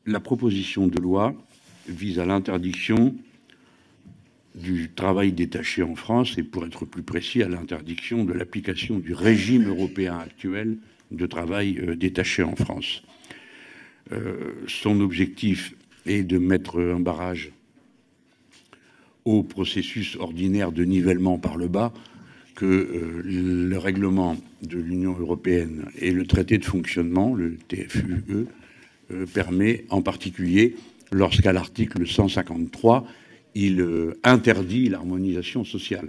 La proposition de loi vise à l'interdiction du travail détaché en France et, pour être plus précis, à l'interdiction de l'application du régime européen actuel de travail détaché en France. Son objectif est de mettre un barrage au processus ordinaire de nivellement par le bas que le règlement de l'Union européenne et le traité de fonctionnement, le TFUE, permet, en particulier lorsqu'à l'article 153, il interdit l'harmonisation sociale.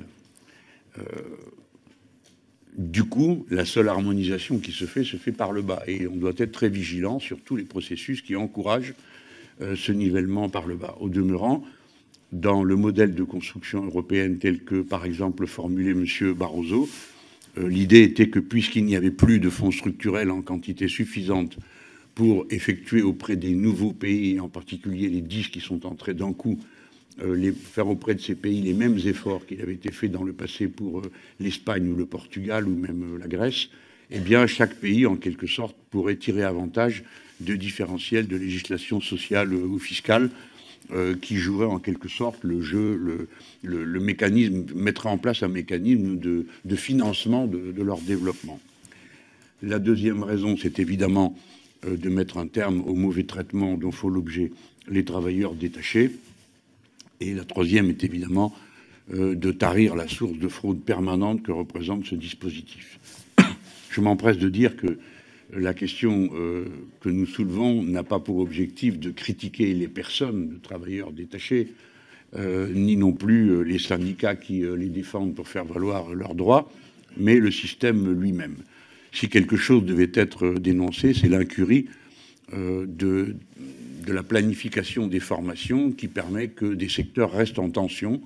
Du coup, la seule harmonisation qui se fait par le bas. Et on doit être très vigilant sur tous les processus qui encouragent ce nivellement par le bas. Au demeurant, dans le modèle de construction européenne tel que, par exemple, formulé M. Barroso, l'idée était que, puisqu'il n'y avait plus de fonds structurels en quantité suffisante pour effectuer auprès des nouveaux pays, en particulier les 10 qui sont entrés d'un coup, faire auprès de ces pays les mêmes efforts qu'il avait été fait dans le passé pour l'Espagne ou le Portugal ou même la Grèce, eh bien, chaque pays, en quelque sorte, pourrait tirer avantage de différentiels de législation sociale ou fiscale qui jouerait en quelque sorte le jeu, le mécanisme, mettrait en place un mécanisme de financement de leur développement. La deuxième raison, c'est évidemment de mettre un terme au mauvais traitement dont font l'objet les travailleurs détachés. Et la troisième est évidemment de tarir la source de fraude permanente que représente ce dispositif. Je m'empresse de dire que la question que nous soulevons n'a pas pour objectif de critiquer les personnes de travailleurs détachés, ni non plus les syndicats qui les défendent pour faire valoir leurs droits, mais le système lui-même. Si quelque chose devait être dénoncé, c'est l'incurie de la planification des formations qui permet que des secteurs restent en tension,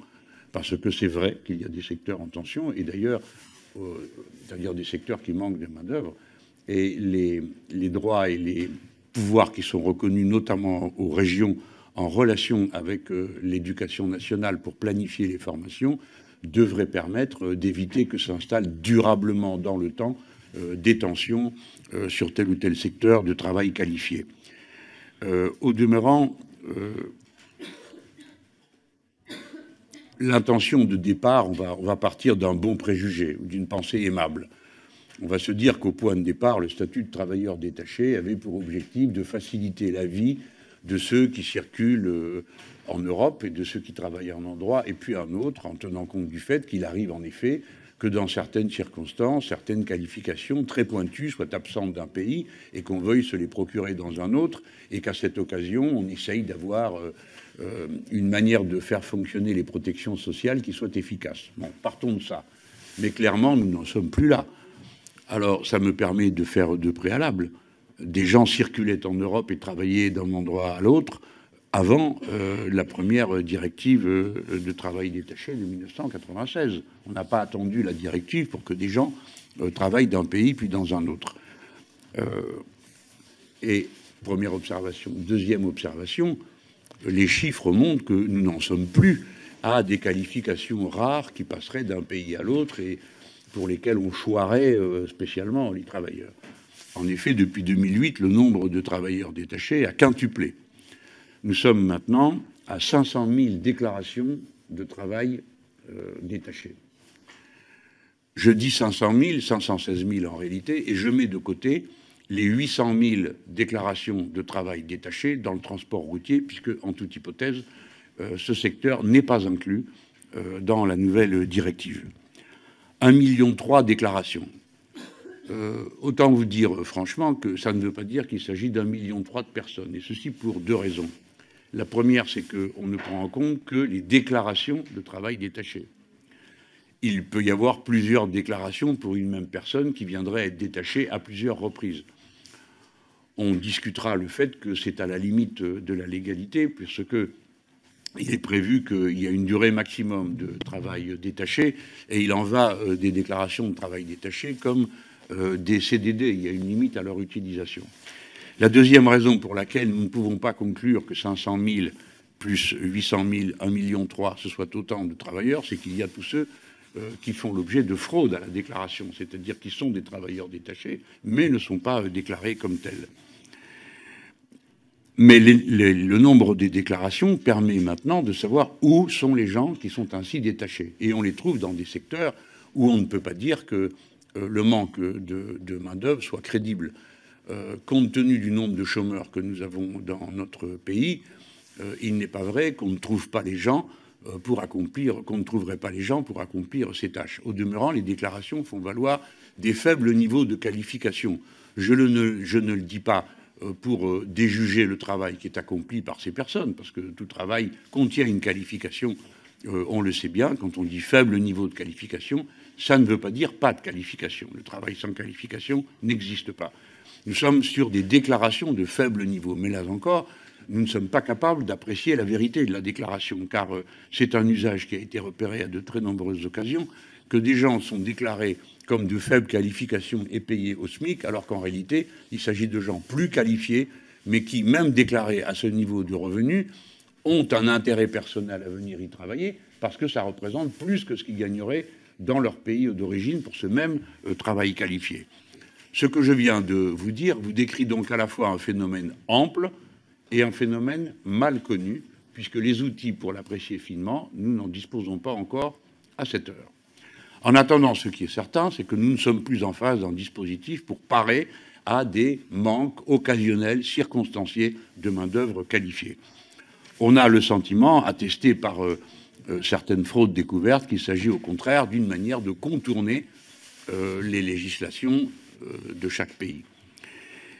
parce que c'est vrai qu'il y a des secteurs en tension, et d'ailleurs, c'est-à-dire des secteurs qui manquent de main-d'œuvre, et les droits et les pouvoirs qui sont reconnus, notamment aux régions, en relation avec l'éducation nationale pour planifier les formations, devraient permettre d'éviter que s'installent durablement dans le temps des tensions sur tel ou tel secteur de travail qualifié. Au demeurant, l'intention de départ, on va partir d'un bon préjugé ou d'une pensée aimable. On va se dire qu'au point de départ, le statut de travailleur détaché avait pour objectif de faciliter la vie de ceux qui circulent en Europe et de ceux qui travaillent à un endroit et puis à un autre, en tenant compte du fait qu'il arrive en effet que dans certaines circonstances, certaines qualifications très pointues soient absentes d'un pays et qu'on veuille se les procurer dans un autre, et qu'à cette occasion, on essaye d'avoir une manière de faire fonctionner les protections sociales qui soit efficace. Bon, partons de ça. Mais clairement, nous n'en sommes plus là. Alors, ça me permet de faire deux préalables. Des gens circulaient en Europe et travaillaient d'un endroit à l'autre avant la première directive de travail détaché de 1996. On n'a pas attendu la directive pour que des gens travaillent d'un pays puis dans un autre. Et première observation. Deuxième observation, les chiffres montrent que nous n'en sommes plus à des qualifications rares qui passeraient d'un pays à l'autre et pour lesquels on choirait spécialement les travailleurs. En effet, depuis 2008, le nombre de travailleurs détachés a quintuplé. Nous sommes maintenant à 500 000 déclarations de travail détaché. Je dis 500 000, 516 000 en réalité, et je mets de côté les 800 000 déclarations de travail détaché dans le transport routier, puisque, en toute hypothèse, ce secteur n'est pas inclus dans la nouvelle directive. 1,3 million de déclarations. Autant vous dire franchement que ça ne veut pas dire qu'il s'agit d'1,3 million de personnes, et ceci pour deux raisons. La première, c'est qu'on ne prend en compte que les déclarations de travail détaché. Il peut y avoir plusieurs déclarations pour une même personne qui viendrait être détachée à plusieurs reprises. On discutera le fait que c'est à la limite de la légalité, puisque il est prévu qu'il y a une durée maximum de travail détaché, et il en va des déclarations de travail détaché comme des CDD. Il y a une limite à leur utilisation. La deuxième raison pour laquelle nous ne pouvons pas conclure que 500 000 plus 800 000, 1,3 million, ce soit autant de travailleurs, c'est qu'il y a tous ceux qui font l'objet de fraude à la déclaration, c'est-à-dire qui sont des travailleurs détachés, mais ne sont pas déclarés comme tels. Mais le nombre des déclarations permet maintenant de savoir où sont les gens qui sont ainsi détachés. Et on les trouve dans des secteurs où on ne peut pas dire que le manque de main-d'œuvre soit crédible. Compte tenu du nombre de chômeurs que nous avons dans notre pays, il n'est pas vrai qu'on ne trouve pas les gens qu'on ne trouverait pas les gens pour accomplir ces tâches. Au demeurant, les déclarations font valoir des faibles niveaux de qualification. Je ne le dis pas pour déjuger le travail qui est accompli par ces personnes, parce que tout travail contient une qualification, on le sait bien, quand on dit faible niveau de qualification, ça ne veut pas dire pas de qualification. Le travail sans qualification n'existe pas. Nous sommes sur des déclarations de faible niveau, mais là encore, nous ne sommes pas capables d'apprécier la vérité de la déclaration, car c'est un usage qui a été repéré à de très nombreuses occasions, que des gens sont déclarés comme de faibles qualifications et payés au SMIC, alors qu'en réalité, il s'agit de gens plus qualifiés, mais qui, même déclarés à ce niveau de revenus, ont un intérêt personnel à venir y travailler, parce que ça représente plus que ce qu'ils gagneraient dans leur pays d'origine pour ce même travail qualifié. Ce que je viens de vous dire vous décrit donc à la fois un phénomène ample et un phénomène mal connu, puisque les outils pour l'apprécier finement, nous n'en disposons pas encore à cette heure. En attendant, ce qui est certain, c'est que nous ne sommes plus en phase d'un dispositif pour parer à des manques occasionnels, circonstanciés de main-d'œuvre qualifiée. On a le sentiment, attesté par certaines fraudes découvertes, qu'il s'agit au contraire d'une manière de contourner les législations de chaque pays.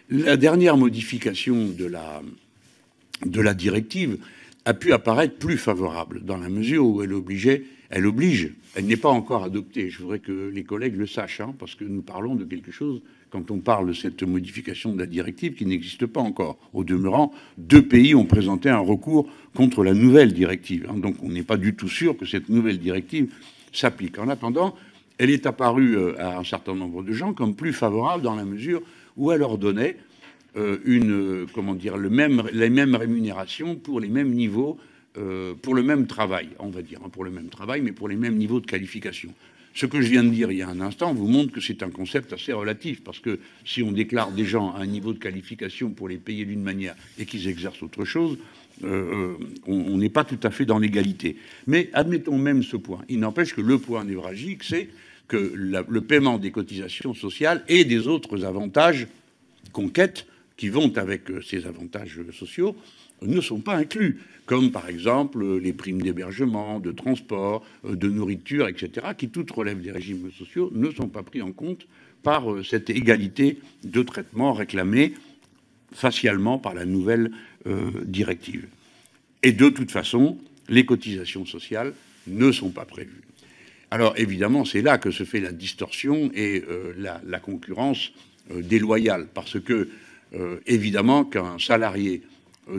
La dernière modification de la directive a pu apparaître plus favorable, dans la mesure où elle oblige, elle n'est pas encore adoptée, je voudrais que les collègues le sachent, hein, parce que nous parlons de quelque chose, quand on parle de cette modification de la directive, qui n'existe pas encore. Au demeurant, 2 pays ont présenté un recours contre la nouvelle directive, hein, donc on n'est pas du tout sûr que cette nouvelle directive s'applique. En attendant, elle est apparue à un certain nombre de gens comme plus favorable dans la mesure où elle ordonnait les mêmes rémunérations pour les mêmes niveaux, pour le même travail, on va dire, hein, pour le même travail, mais pour les mêmes niveaux de qualification. Ce que je viens de dire il y a un instant vous montre que c'est un concept assez relatif, parce que si on déclare des gens à un niveau de qualification pour les payer d'une manière et qu'ils exercent autre chose, on n'est pas tout à fait dans l'égalité. Mais admettons même ce point. Il n'empêche que le point névralgique, c'est que le paiement des cotisations sociales et des autres avantages conquêtes qui vont avec ces avantages sociaux ne sont pas inclus, comme par exemple les primes d'hébergement, de transport, de nourriture, etc., qui toutes relèvent des régimes sociaux, ne sont pas pris en compte par cette égalité de traitement réclamée facialement par la nouvelle directive. Et de toute façon, les cotisations sociales ne sont pas prévues. Alors évidemment, c'est là que se fait la distorsion et la concurrence déloyale, parce que évidemment qu'un salarié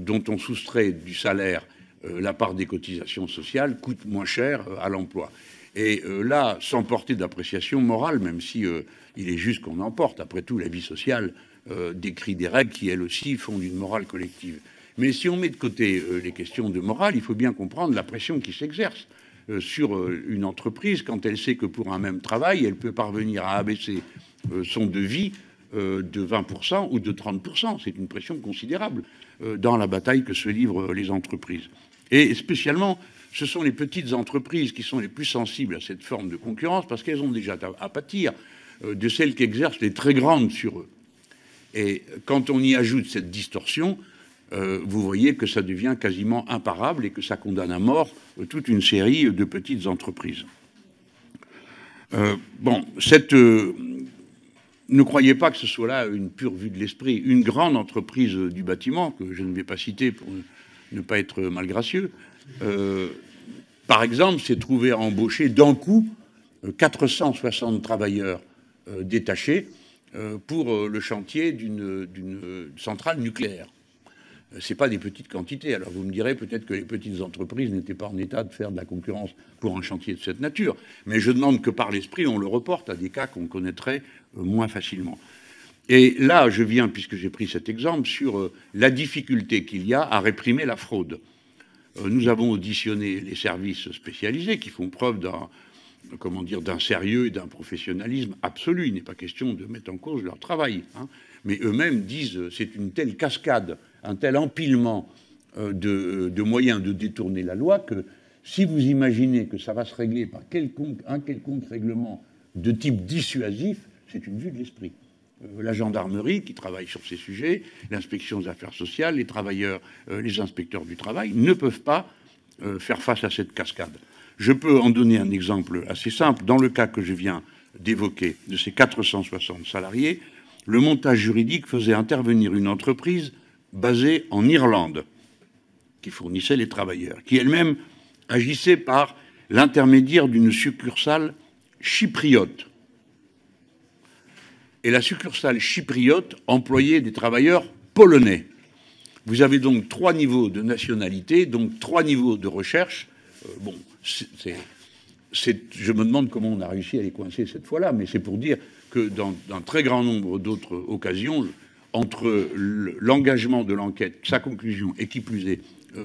dont on soustrait du salaire la part des cotisations sociales coûte moins cher à l'emploi. Et là, sans porter d'appréciation morale, même si il est juste qu'on en porte, après tout, la vie sociale décrit des règles qui, elles aussi, font d'une morale collective. Mais si on met de côté les questions de morale, il faut bien comprendre la pression qui s'exerce sur une entreprise quand elle sait que pour un même travail, elle peut parvenir à abaisser son devis de 20% ou de 30%. C'est une pression considérable dans la bataille que se livrent les entreprises. Et spécialement, ce sont les petites entreprises qui sont les plus sensibles à cette forme de concurrence parce qu'elles ont déjà à pâtir de celles qu'exercent les très grandes sur eux. Et quand on y ajoute cette distorsion, vous voyez que ça devient quasiment imparable et que ça condamne à mort toute une série de petites entreprises. Ne croyez pas que ce soit là une pure vue de l'esprit. Une grande entreprise du bâtiment, que je ne vais pas citer pour ne pas être malgracieux, par exemple, s'est trouvé à embaucher d'un coup 460 travailleurs détachés pour le chantier d'une centrale nucléaire. Ce n'est pas des petites quantités. Alors vous me direz peut-être que les petites entreprises n'étaient pas en état de faire de la concurrence pour un chantier de cette nature. Mais je demande que par l'esprit, on le reporte à des cas qu'on connaîtrait moins facilement. Et là, je viens, puisque j'ai pris cet exemple, sur la difficulté qu'il y a à réprimer la fraude. Nous avons auditionné les services spécialisés qui font preuve d'un sérieux et d'un professionnalisme absolu. Il n'est pas question de mettre en cause leur travail, hein. Mais eux-mêmes disent c'est une telle cascade un tel empilement de moyens de détourner la loi que si vous imaginez que ça va se régler par un quelconque règlement de type dissuasif, c'est une vue de l'esprit. La gendarmerie qui travaille sur ces sujets, l'inspection des affaires sociales, les travailleurs, les inspecteurs du travail ne peuvent pas faire face à cette cascade. Je peux en donner un exemple assez simple. Dans le cas que je viens d'évoquer, de ces 460 salariés, le montage juridique faisait intervenir une entreprise basée en Irlande, qui fournissait les travailleurs, qui elle-même agissait par l'intermédiaire d'une succursale chypriote. Et la succursale chypriote employait des travailleurs polonais. Vous avez donc 3 niveaux de nationalité, donc 3 niveaux de recherche. Bon, je me demande comment on a réussi à les coincer cette fois-là, mais c'est pour dire que dans un très grand nombre d'autres occasions, entre l'engagement de l'enquête, sa conclusion et qui plus est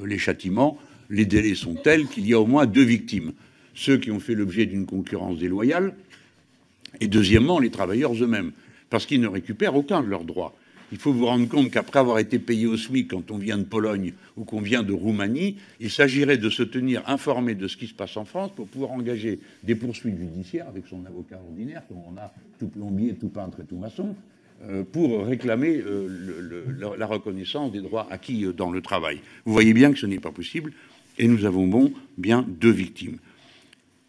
les châtiments, les délais sont tels qu'il y a au moins 2 victimes. Ceux qui ont fait l'objet d'une concurrence déloyale et deuxièmement les travailleurs eux-mêmes, parce qu'ils ne récupèrent aucun de leurs droits. Il faut vous rendre compte qu'après avoir été payé au SMIC quand on vient de Pologne ou qu'on vient de Roumanie, il s'agirait de se tenir informé de ce qui se passe en France pour pouvoir engager des poursuites judiciaires avec son avocat ordinaire, comme on a tout plombier, tout peintre et tout maçon, pour réclamer la reconnaissance des droits acquis dans le travail. Vous voyez bien que ce n'est pas possible et nous avons bien 2 victimes.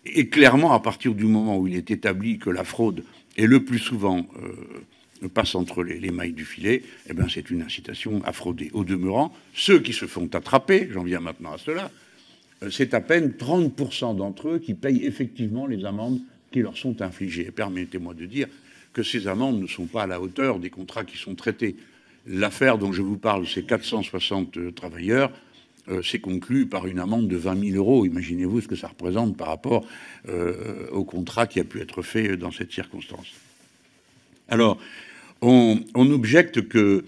Et clairement, à partir du moment où il est établi que la fraude est le plus souvent passe entre les mailles du filet, eh bien c'est une incitation à frauder. Au demeurant, ceux qui se font attraper, j'en viens maintenant à cela, c'est à peine 30% d'entre eux qui payent effectivement les amendes qui leur sont infligées. Et permettez-moi de dire que ces amendes ne sont pas à la hauteur des contrats qui sont traités. L'affaire dont je vous parle, ces 460 travailleurs, c'est conclu par une amende de 20 000 euros. Imaginez-vous ce que ça représente par rapport au contrat qui a pu être fait dans cette circonstance. Alors, on objecte que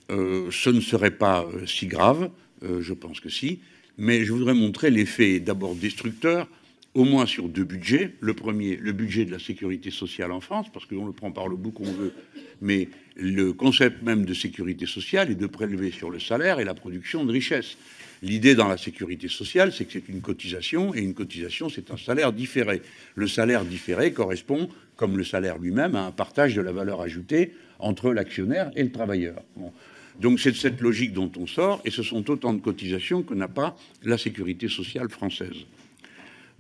ce ne serait pas si grave, je pense que si, mais je voudrais montrer l'effet d'abord destructeur, au moins sur 2 budgets. Le premier, le budget de la sécurité sociale en France, parce qu'on le prend par le bout qu'on veut, mais le concept même de sécurité sociale est de prélever sur le salaire et la production de richesse. L'idée dans la sécurité sociale, c'est que c'est une cotisation, et une cotisation, c'est un salaire différé. Le salaire différé correspond, comme le salaire lui-même, à un partage de la valeur ajoutée entre l'actionnaire et le travailleur. Bon. Donc c'est de cette logique dont on sort, et ce sont autant de cotisations que n'a pas la sécurité sociale française.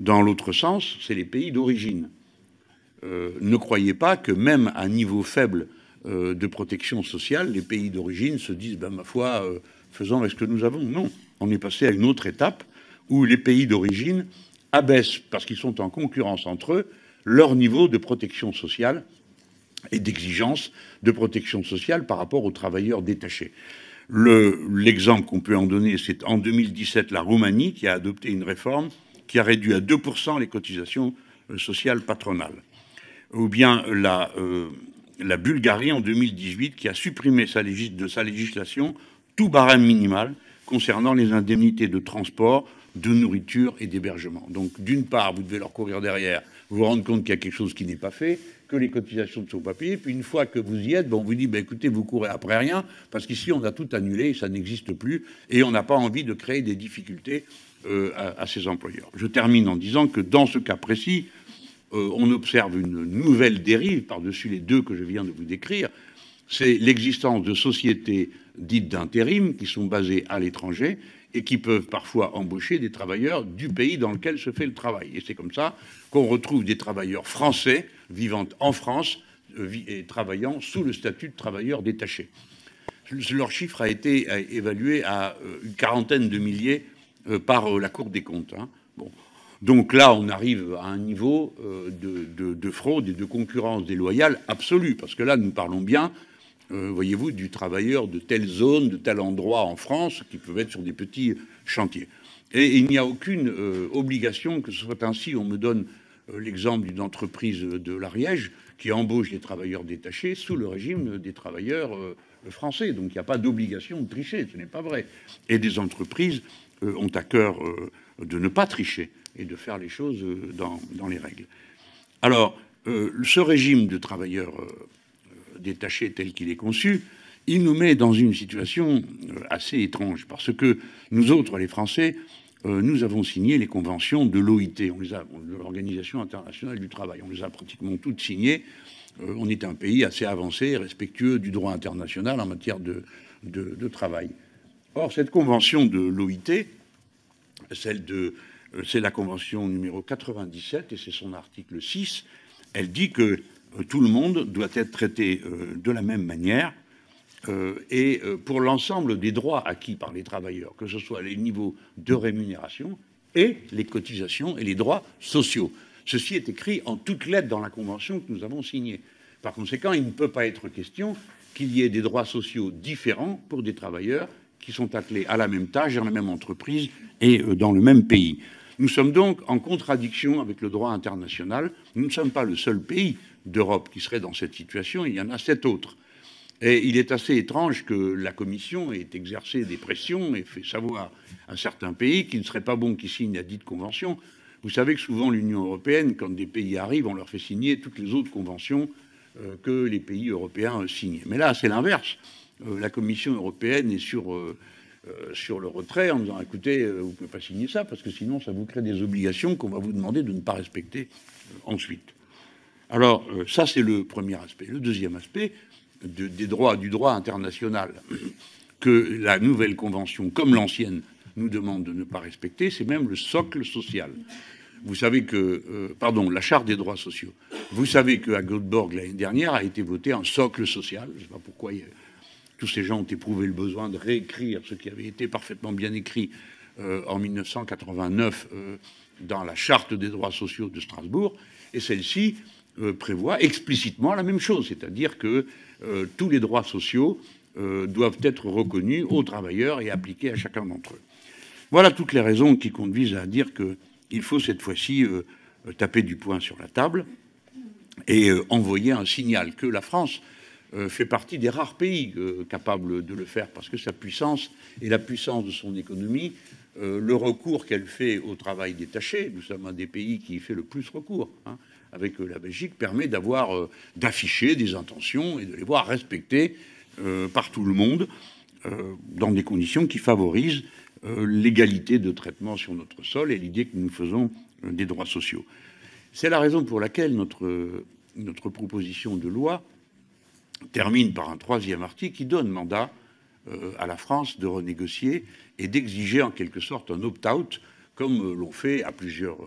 Dans l'autre sens, c'est les pays d'origine. Ne croyez pas que même à niveau faible de protection sociale, les pays d'origine se disent, ben, ma foi, faisons avec ce que nous avons. Non, on est passé à une autre étape où les pays d'origine abaissent, parce qu'ils sont en concurrence entre eux, leur niveau de protection sociale et d'exigence de protection sociale par rapport aux travailleurs détachés. L'exemple qu'on peut en donner, c'est en 2017 la Roumanie qui a adopté une réforme qui a réduit à 2% les cotisations sociales patronales. Ou bien la Bulgarie en 2018 qui a supprimé de sa législation tout barème minimal concernant les indemnités de transport, de nourriture et d'hébergement. Donc d'une part, vous devez leur courir derrière, vous rendre compte qu'il y a quelque chose qui n'est pas fait, que les cotisations ne sont pas payées, puis une fois que vous y êtes, on vous dit, écoutez, vous courez après rien, parce qu'ici on a tout annulé, ça n'existe plus, et on n'a pas envie de créer des difficultés à ces employeurs. Je termine en disant que dans ce cas précis, on observe une nouvelle dérive par-dessus les 2 que je viens de vous décrire, c'est l'existence de sociétés dites d'intérim qui sont basées à l'étranger et qui peuvent parfois embaucher des travailleurs du pays dans lequel se fait le travail. Et c'est comme ça qu'on retrouve des travailleurs français vivant en France et travaillant sous le statut de travailleurs détachés. Leur chiffre a été évalué à une quarantaine de milliers par la Cour des comptes. Hein. Bon. Donc là, on arrive à un niveau de fraude et de concurrence déloyale absolue, parce que là, nous parlons bien, voyez-vous, du travailleur de telle zone, de tel endroit en France, qui peuvent être sur des petits chantiers. Et il n'y a aucune obligation que ce soit ainsi. On me donne l'exemple d'une entreprise de l'Ariège qui embauche des travailleurs détachés sous le régime des travailleurs français. Donc il n'y a pas d'obligation de tricher, ce n'est pas vrai. Et des entreprises ont à cœur de ne pas tricher et de faire les choses dans les règles. Alors, ce régime de travailleurs détachés tel qu'il est conçu, il nous met dans une situation assez étrange, parce que nous autres, les Français, nous avons signé les conventions de l'OIT, de l'Organisation internationale du travail. On les a pratiquement toutes signées. On est un pays assez avancé, respectueux du droit international en matière de travail. Or, cette convention de l'OIT, c'est la convention numéro 97, et c'est son article 6, elle dit que tout le monde doit être traité de la même manière, et pour l'ensemble des droits acquis par les travailleurs, que ce soit les niveaux de rémunération et les cotisations et les droits sociaux. Ceci est écrit en toutes lettres dans la convention que nous avons signée. Par conséquent, il ne peut pas être question qu'il y ait des droits sociaux différents pour des travailleurs qui sont attelés à la même tâche, dans la même entreprise et dans le même pays. Nous sommes donc en contradiction avec le droit international. Nous ne sommes pas le seul pays d'Europe qui serait dans cette situation, il y en a 7 autres. Et il est assez étrange que la Commission ait exercé des pressions et fait savoir à certains pays qu'il ne serait pas bon qu'ils signent la dite convention. Vous savez que souvent l'Union européenne, quand des pays arrivent, on leur fait signer toutes les autres conventions que les pays européens signent. Mais là, c'est l'inverse. La Commission européenne est sur le retrait en disant « Écoutez, vous ne pouvez pas signer ça parce que sinon ça vous crée des obligations qu'on va vous demander de ne pas respecter ensuite. » Alors, ça, c'est le premier aspect. Le deuxième aspect, du droit international que la nouvelle convention, comme l'ancienne, nous demande de ne pas respecter, c'est même le socle social. Vous savez que, la Charte des droits sociaux. Vous savez qu'à Göteborg, l'année dernière, a été voté un socle social. Je ne sais pas pourquoi tous ces gens ont éprouvé le besoin de réécrire ce qui avait été parfaitement bien écrit en 1989 dans la Charte des droits sociaux de Strasbourg. Et celle-ci prévoit explicitement la même chose, c'est-à-dire que tous les droits sociaux doivent être reconnus aux travailleurs et appliqués à chacun d'entre eux. Voilà toutes les raisons qui conduisent à dire qu'il faut cette fois-ci taper du poing sur la table et envoyer un signal que la France fait partie des rares pays capables de le faire, parce que sa puissance et la puissance de son économie, le recours qu'elle fait au travail détaché, nous sommes un des pays qui y fait le plus recours, avec la Belgique, permet d'afficher des intentions et de les voir respectées par tout le monde dans des conditions qui favorisent l'égalité de traitement sur notre sol et l'idée que nous faisons des droits sociaux. C'est la raison pour laquelle notre proposition de loi termine par un troisième article qui donne mandat à la France de renégocier et d'exiger en quelque sorte un opt-out, comme l'ont fait à plusieurs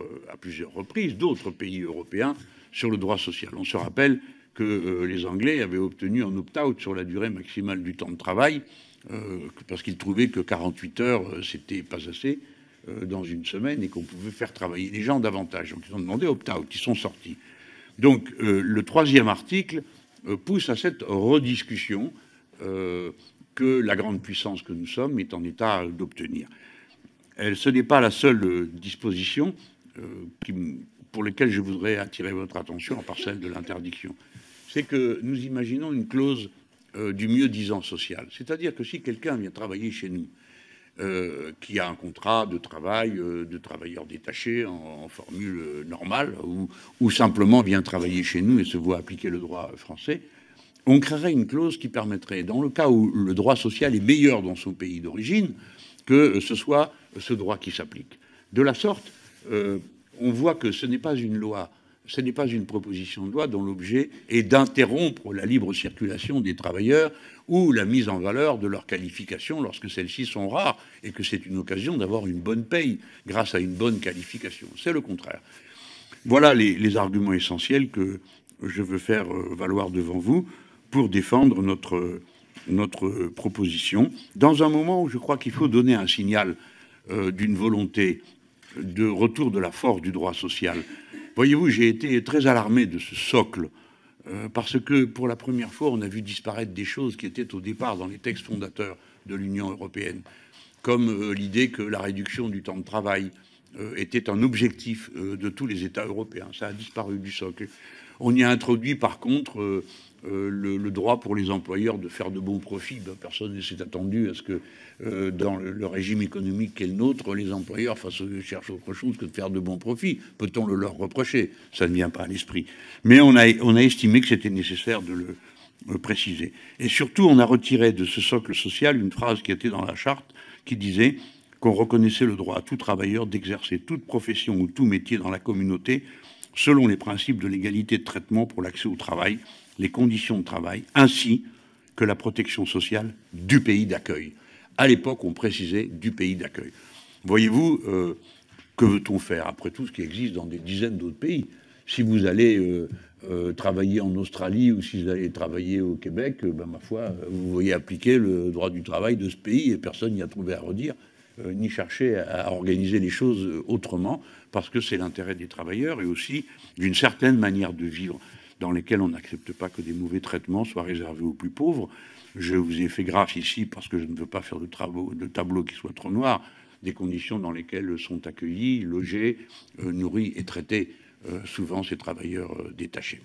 reprises d'autres pays européens sur le droit social. On se rappelle que les Anglais avaient obtenu un opt-out sur la durée maximale du temps de travail, parce qu'ils trouvaient que 48 heures, c'était pas assez dans une semaine et qu'on pouvait faire travailler les gens davantage. Donc ils ont demandé opt-out, ils sont sortis. Donc le troisième article pousse à cette rediscussion que la grande puissance que nous sommes est en état d'obtenir. Ce n'est pas la seule disposition pour laquelle je voudrais attirer votre attention, à part celle de l'interdiction. C'est que nous imaginons une clause du mieux-disant social. C'est-à-dire que si quelqu'un vient travailler chez nous, qui a un contrat de travail de travailleur détaché en formule normale, ou simplement vient travailler chez nous et se voit appliquer le droit français, on créerait une clause qui permettrait, dans le cas où le droit social est meilleur dans son pays d'origine, que ce soit ce droit qui s'applique. De la sorte, on voit que ce n'est pas une loi, ce n'est pas une proposition de loi dont l'objet est d'interrompre la libre circulation des travailleurs ou la mise en valeur de leurs qualifications lorsque celles-ci sont rares et que c'est une occasion d'avoir une bonne paye grâce à une bonne qualification. C'est le contraire. Voilà les arguments essentiels que je veux faire valoir devant vous pour défendre notre proposition, dans un moment où je crois qu'il faut donner un signal d'une volonté de retour de la force du droit social. Voyez-vous, j'ai été très alarmé de ce socle, parce que pour la première fois, on a vu disparaître des choses qui étaient au départ dans les textes fondateurs de l'Union européenne, comme l'idée que la réduction du temps de travail était un objectif de tous les États européens. Ça a disparu du socle. On y a introduit, par contre, le droit pour les employeurs de faire de bons profits. Ben, personne ne s'est attendu à ce que, dans le régime économique qu'est le nôtre, les employeurs cherchent autre chose que de faire de bons profits. Peut-on le leur reprocher? Ça ne vient pas à l'esprit. Mais on a estimé que c'était nécessaire précisé. Et surtout, on a retiré de ce socle social une phrase qui était dans la charte qui disait qu'on reconnaissait le droit à tout travailleur d'exercer toute profession ou tout métier dans la communauté selon les principes de l'égalité de traitement pour l'accès au travail, les conditions de travail, ainsi que la protection sociale du pays d'accueil. À l'époque, on précisait du pays d'accueil. Voyez-vous, que veut-on faire? Après tout, ce qui existe dans des dizaines d'autres pays. Si vous allez travailler en Australie ou si vous allez travailler au Québec, ben, ma foi, vous voyez appliquer le droit du travail de ce pays et personne n'y a trouvé à redire, ni chercher à organiser les choses autrement, parce que c'est l'intérêt des travailleurs et aussi d'une certaine manière de vivre dans lesquelles on n'accepte pas que des mauvais traitements soient réservés aux plus pauvres. Je vous ai fait graphe ici parce que je ne veux pas faire de tableau qui soit trop noir, des conditions dans lesquelles sont accueillis, logés, nourris et traités souvent ces travailleurs détachés.